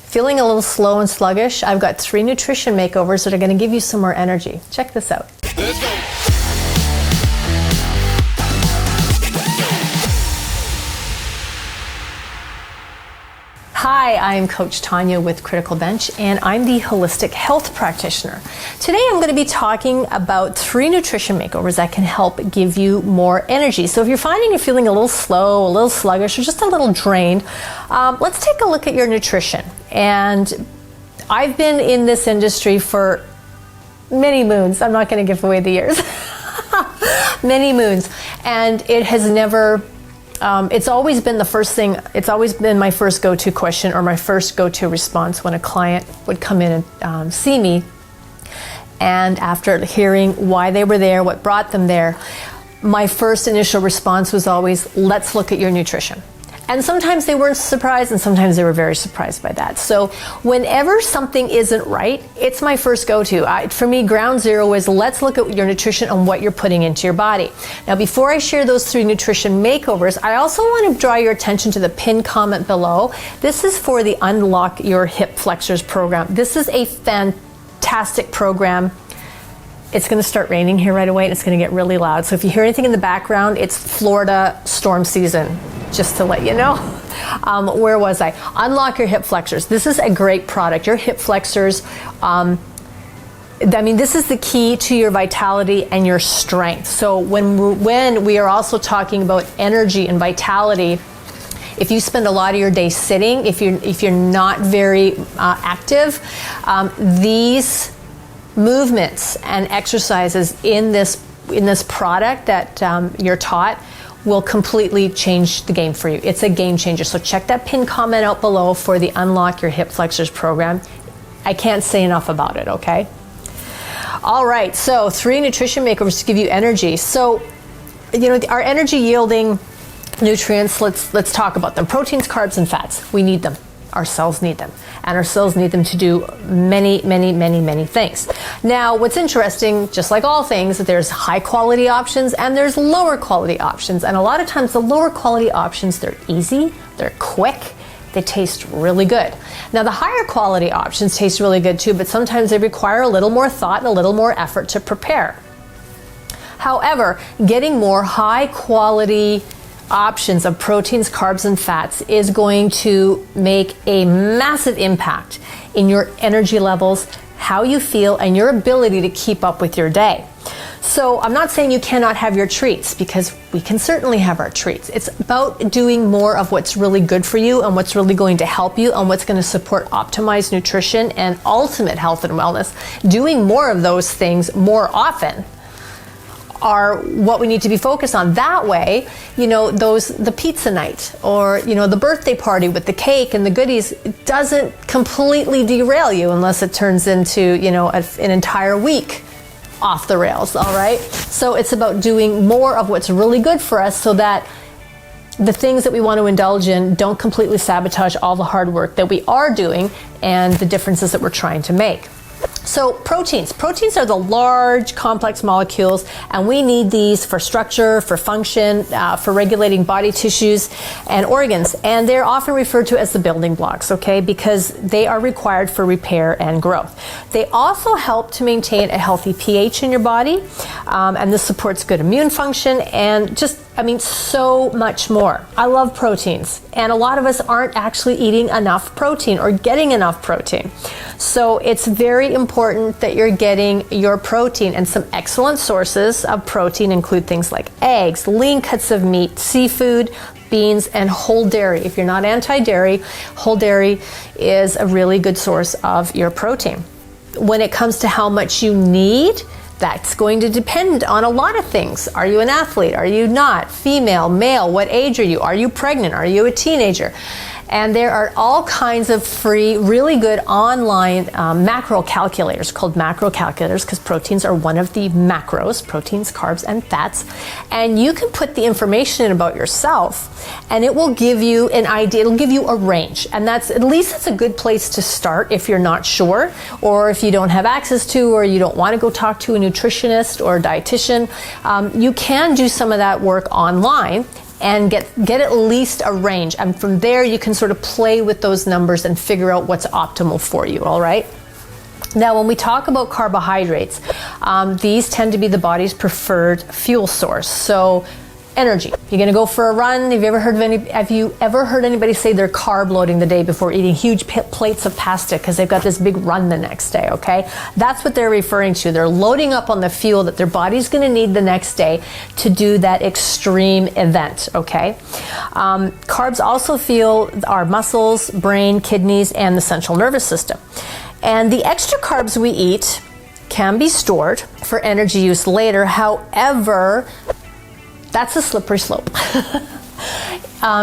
Feeling a little slow and sluggish? I've got 3 nutrition makeovers that are going to give you some more energy. Check this out. Let's go. Hi, I'm Coach Tonya with Criticalbench, and I'm the Holistic Health Practitioner. Today I'm going to be talking about 3 nutrition makeovers that can help give you more energy. So if you're finding you're feeling a little slow, a little sluggish, or just a little drained, let's take a look at your nutrition. And I've been in this industry for many moons. I'm not going to give away the years. Many moons. And it has never... it's always been the first thing, it's always been my first go-to question or my first go-to response when a client would come in and see me. And after hearing why they were there, what brought them there, my first initial response was always, let's look at your nutrition. And sometimes they weren't surprised, and sometimes they were very surprised by that. So whenever something isn't right, it's my first go-to. For me, ground zero is let's look at your nutrition and what you're putting into your body. Now, before I share those 3 nutrition makeovers, I also want to draw your attention to the pinned comment below. This is for the Unlock Your Hip Flexors program. This is a fantastic program. It's going to start raining here right away, and it's going to get really loud. So if you hear anything in the background, it's Florida storm season, just to let you know. Where was I? Unlock Your Hip Flexors. This is a great product. Your hip flexors, I mean, this is the key to your vitality and your strength. So when we are also talking about energy and vitality, if you spend a lot of your day sitting, if you're not very active, these movements and exercises in this product that you're taught will completely change the game for you. It's a game changer. So check that pinned comment out below for the Unlock Your Hip Flexors program. I can't say enough about it, okay? All right, so 3 nutrition makeovers to give you energy. So, you know, our energy yielding nutrients, let's talk about them. Proteins, carbs, and fats. We need them. Our cells need them. And our cells need them to do many, many, many, many things. Now, what's interesting, just like all things, there's high quality options and there's lower quality options. And a lot of times the lower quality options, they're easy, they're quick, they taste really good. Now, the higher quality options taste really good too, but sometimes they require a little more thought and a little more effort to prepare. However, getting more high quality options of proteins, carbs, and fats is going to make a massive impact in your energy levels, how you feel, and your ability to keep up with your day. So I'm not saying you cannot have your treats, because we can certainly have our treats. It's about doing more of what's really good for you and what's really going to help you and what's going to support optimized nutrition and ultimate health and wellness. Doing more of those things more often are what we need to be focused on. That way, you know, the pizza night or, you know, the birthday party with the cake and the goodies doesn't completely derail you unless it turns into, you know, an entire week off the rails, all right? So it's about doing more of what's really good for us so that the things that we want to indulge in don't completely sabotage all the hard work that we are doing and the differences that we're trying to make. So proteins are the large complex molecules, and we need these for structure, for function, for regulating body tissues and organs, and they're often referred to as the building blocks, okay, because they are required for repair and growth. They also help to maintain a healthy pH in your body, and this supports good immune function and just, I mean, so much more. I love proteins, and a lot of us aren't actually eating enough protein or getting enough protein. So it's very important that you're getting your protein, and some excellent sources of protein include things like eggs, lean cuts of meat, seafood, beans, and whole dairy. If you're not anti-dairy, whole dairy is a really good source of your protein. When it comes to how much you need, that's going to depend on a lot of things. Are you an athlete? Are you not? Female, male? What age are you? Are you pregnant? Are you a teenager? And there are all kinds of free, really good online macro calculators called macro calculators, because proteins are one of the macros, proteins, carbs, and fats. And you can put the information in about yourself, and it will give you an idea. It'll give you a range. And that's, at least it's a good place to start if you're not sure, or if you don't have access to, or you don't want to go talk to a nutritionist or a dietitian. You can do some of that work online. and get at least a range. And from there, you can sort of play with those numbers and figure out what's optimal for you, all right? Now, when we talk about carbohydrates, these tend to be the body's preferred fuel source. So, energy. You're gonna go for a run. Have you ever heard anybody say they're carb loading the day before, eating huge plates of pasta because they've got this big run the next day, okay? That's what they're referring to. They're loading up on the fuel that their body's gonna need the next day to do that extreme event, okay? Carbs also fuel our muscles, brain, kidneys, and the central nervous system. And the extra carbs we eat can be stored for energy use later. However, that's a slippery slope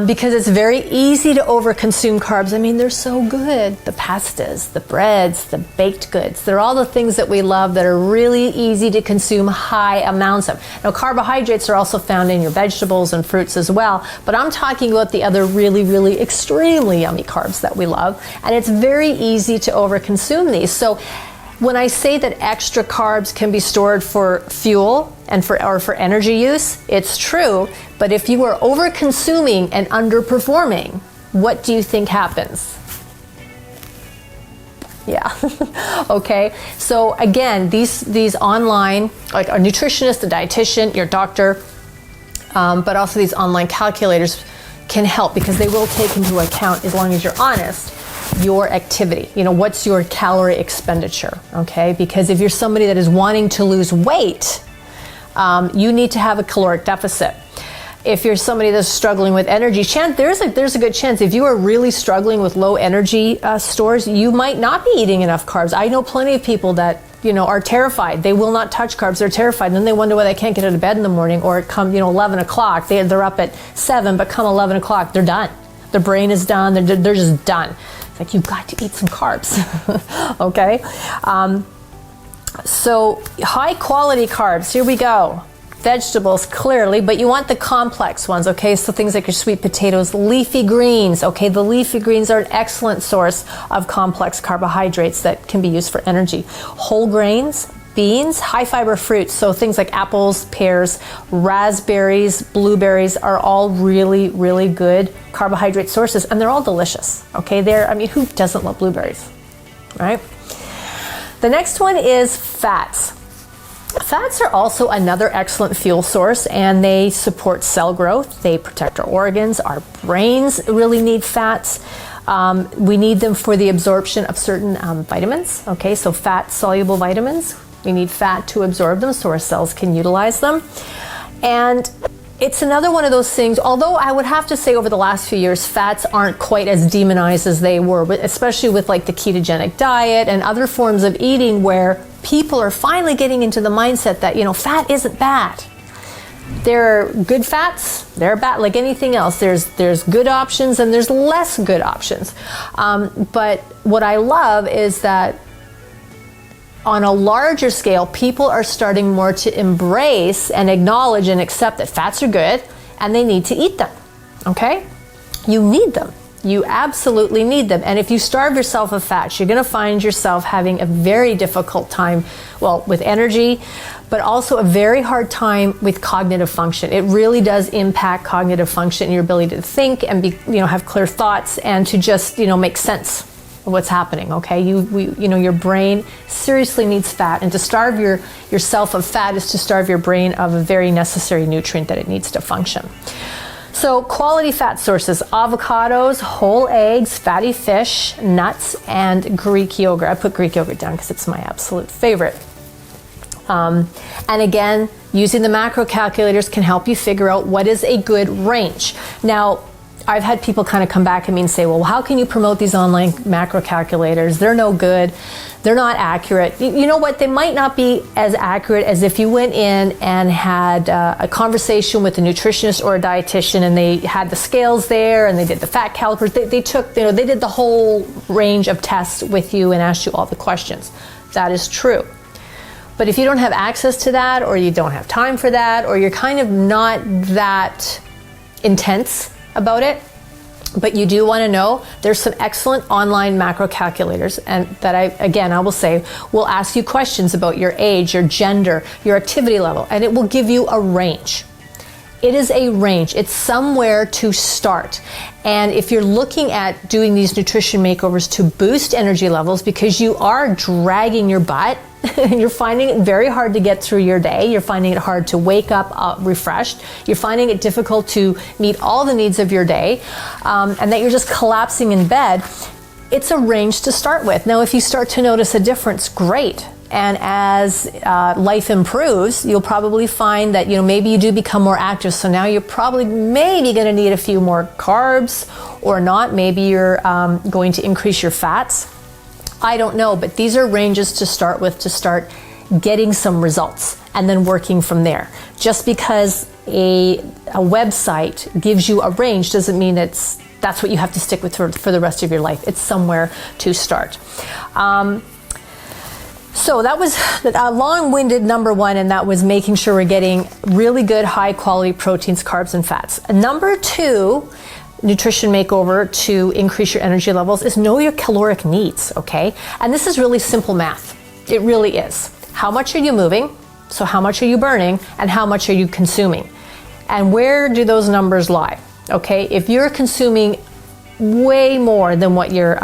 because it's very easy to overconsume carbs. I mean, they're so good. The pastas, the breads, the baked goods, they're all the things that we love that are really easy to consume high amounts of. Now, carbohydrates are also found in your vegetables and fruits as well, but I'm talking about the other really, really extremely yummy carbs that we love, and it's very easy to overconsume these. So when I say that extra carbs can be stored for fuel and for energy use, it's true. But if you are over consuming and underperforming, what do you think happens? Yeah. Okay. So again, these online, like a nutritionist, a dietitian, your doctor, but also these online calculators can help because they will take into account, as long as you're honest, your activity. You know, what's your calorie expenditure, okay? Because if you're somebody that is wanting to lose weight, you need to have a caloric deficit. If you're somebody that's struggling with energy, there's a good chance if you are really struggling with low energy stores, you might not be eating enough carbs. I know plenty of people that, you know, are terrified. They will not touch carbs. They're terrified. And then they wonder why they can't get out of bed in the morning, or come, 11 o'clock. They're up at 7, but come 11 o'clock, they're done. Their brain is done. They're just done. It's like, you've got to eat some carbs, okay? So high quality carbs, here we go. Vegetables, clearly, but you want the complex ones, okay? So things like your sweet potatoes, leafy greens, okay? The leafy greens are an excellent source of complex carbohydrates that can be used for energy. Whole grains, beans, high fiber fruits, so things like apples, pears, raspberries, blueberries are all really, really good carbohydrate sources, and they're all delicious, okay? Who doesn't love blueberries, right? The next one is fats. Fats are also another excellent fuel source, and they support cell growth. They protect our organs. Our brains really need fats. We need them for the absorption of certain vitamins, okay? So fat-soluble vitamins. We need fat to absorb them so our cells can utilize them. And it's another one of those things, although I would have to say over the last few years, fats aren't quite as demonized as they were, especially with like the ketogenic diet and other forms of eating where people are finally getting into the mindset that, fat isn't bad. There are good fats, they're bad, like anything else. There's good options and there's less good options. But what I love is that on a larger scale, people are starting more to embrace and acknowledge and accept that fats are good and they need to eat them, okay? You need them. You absolutely need them. And if you starve yourself of fats, you're gonna find yourself having a very difficult time, with energy, but also a very hard time with cognitive function. It really does impact cognitive function, your ability to think and have clear thoughts and to just, make sense of what's happening, okay? Your brain seriously needs fat, and to starve yourself of fat is to starve your brain of a very necessary nutrient that it needs to function. So quality fat sources: avocados, whole eggs, fatty fish, nuts, and Greek yogurt. I put Greek yogurt down because it's my absolute favorite. And again, using the macro calculators can help you figure out what is a good range. Now, I've had people kind of come back at me and say, well, how can you promote these online macro calculators? They're no good. They're not accurate. You know what? They might not be as accurate as if you went in and had a conversation with a nutritionist or a dietitian, and they had the scales there and they did the fat calipers. They did the whole range of tests with you and asked you all the questions. That is true. But if you don't have access to that, or you don't have time for that, or you're kind of not that intense about it, but you do want to know, there's some excellent online macro calculators, and that I will say will ask you questions about your age, your gender, your activity level, and it will give you a range. It is a range. It's somewhere to start. And if you're looking at doing these nutrition makeovers to boost energy levels because you are dragging your butt, you're finding it very hard to get through your day, you're finding it hard to wake up refreshed, you're finding it difficult to meet all the needs of your day, and that you're just collapsing in bed, it's a range to start with. Now, if you start to notice a difference, great. And as life improves, you'll probably find that, maybe you do become more active. So now you're probably maybe going to need a few more carbs or not. Maybe you're going to increase your fats. I don't know, but these are ranges to start with, to start getting some results and then working from there. Just because a website gives you a range doesn't mean that's what you have to stick with for the rest of your life. It's somewhere to start. So that was a long-winded number one, and that was making sure we're getting really good, high-quality proteins, carbs, and fats. Number two, nutrition makeover to increase your energy levels is know your caloric needs, okay? And this is really simple math. It really is. How much are you moving? So how much are you burning? And how much are you consuming? And where do those numbers lie? Okay, if you're consuming way more than what you're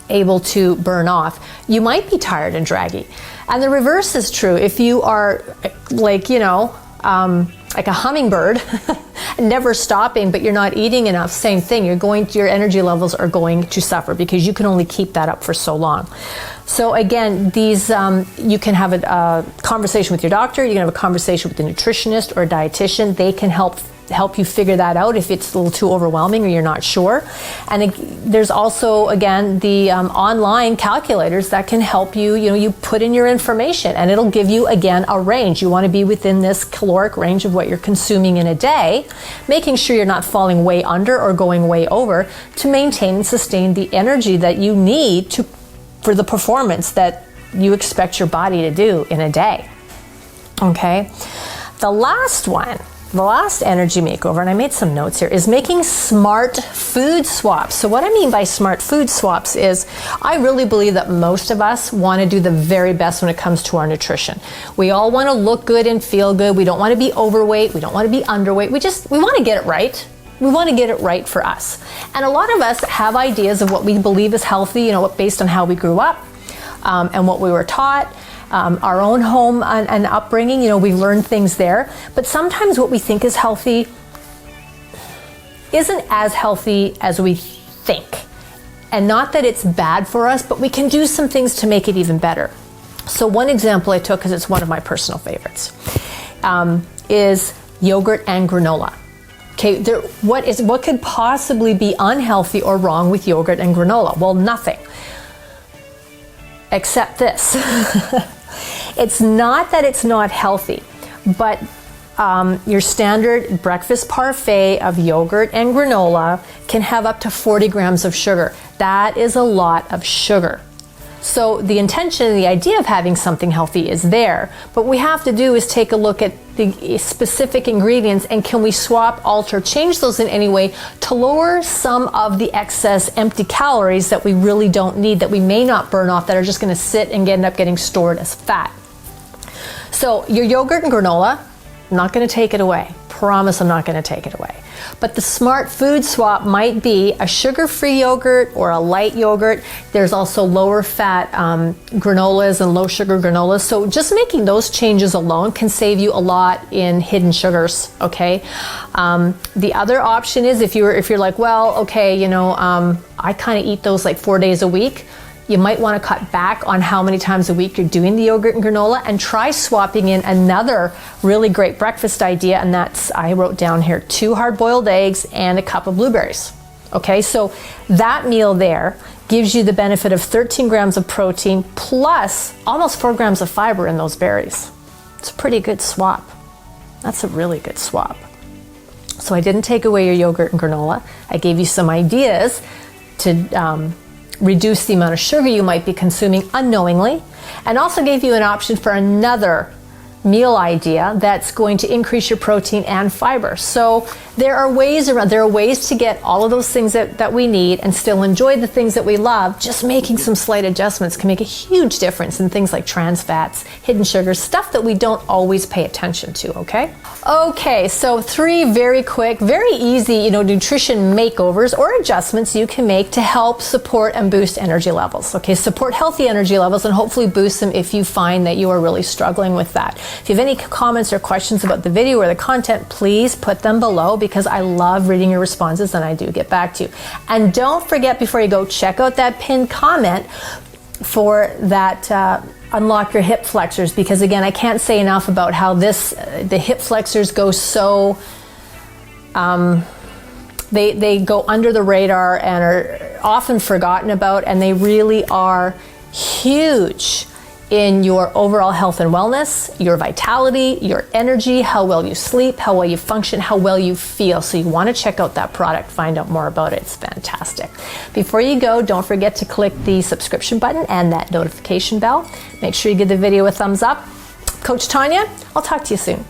able to burn off, you might be tired and draggy. And the reverse is true. If you are like a hummingbird, never stopping, but you're not eating enough, same thing. Your energy levels are going to suffer because you can only keep that up for so long. So again, these you can have a conversation with your doctor. You can have a conversation with a nutritionist or a dietitian. They can help you figure that out if it's a little too overwhelming or you're not sure. And there's also, again, the online calculators that can help you. You put in your information and it'll give you, again, a range. You want to be within this caloric range of what you're consuming in a day, making sure you're not falling way under or going way over to maintain and sustain the energy that you need for the performance that you expect your body to do in a day. Okay? The last energy makeover, and I made some notes here, is making smart food swaps. So what I mean by smart food swaps is I really believe that most of us want to do the very best when it comes to our nutrition. We all want to look good and feel good. We don't want to be overweight. We don't want to be underweight. We want to get it right. We want to get it right for us. And a lot of us have ideas of what we believe is healthy, based on how we grew up and what we were taught. Our own home and upbringing, we learn things there. But sometimes what we think is healthy isn't as healthy as we think. And not that it's bad for us, but we can do some things to make it even better. So one example I took, because it's one of my personal favorites, is yogurt and granola. Okay, what could possibly be unhealthy or wrong with yogurt and granola? Well, nothing. Except this. It's not that it's not healthy, but your standard breakfast parfait of yogurt and granola can have up to 40 grams of sugar. That is a lot of sugar. So the intention and the idea of having something healthy is there, but what we have to do is take a look at the specific ingredients and can we swap, alter, change those in any way to lower some of the excess empty calories that we really don't need, that we may not burn off, that are just going to sit and end up getting stored as fat. So your yogurt and granola, I'm not going to take it away. Promise I'm not going to take it away. But the smart food swap might be a sugar-free yogurt or a light yogurt. There's also lower fat granolas and low sugar granolas. So just making those changes alone can save you a lot in hidden sugars, okay? The other option is if you're like, well, okay, I kind of eat those like 4 days a week. You might want to cut back on how many times a week you're doing the yogurt and granola and try swapping in another really great breakfast idea, and that's, I wrote down here, 2 hard-boiled eggs and a cup of blueberries. Okay, so that meal there gives you the benefit of 13 grams of protein plus almost 4 grams of fiber in those berries. It's a pretty good swap. That's a really good swap. So I didn't take away your yogurt and granola. I gave you some ideas to reduce the amount of sugar you might be consuming unknowingly, and also gave you an option for another meal idea that's going to increase your protein and fiber. So there are ways to get all of those things that we need and still enjoy the things that we love. Just making some slight adjustments can make a huge difference in things like trans fats, hidden sugars, stuff that we don't always pay attention to, okay? Okay, so 3 very quick, very easy, nutrition makeovers or adjustments you can make to help support and boost energy levels. Okay, support healthy energy levels and hopefully boost them if you find that you are really struggling with that. If you have any comments or questions about the video or the content, please put them below because I love reading your responses and I do get back to you. And don't forget, before you go, check out that pinned comment for that unlock your hip flexors, because again, I can't say enough about how the hip flexors go so they go under the radar and are often forgotten about, and they really are huge in your overall health and wellness, your vitality, your energy, how well you sleep, how well you function, how well you feel. So you want to check out that product, find out more about it. It's fantastic. Before you go, don't forget to click the subscription button and that notification bell. Make sure you give the video a thumbs up. Coach Tonya, I'll talk to you soon.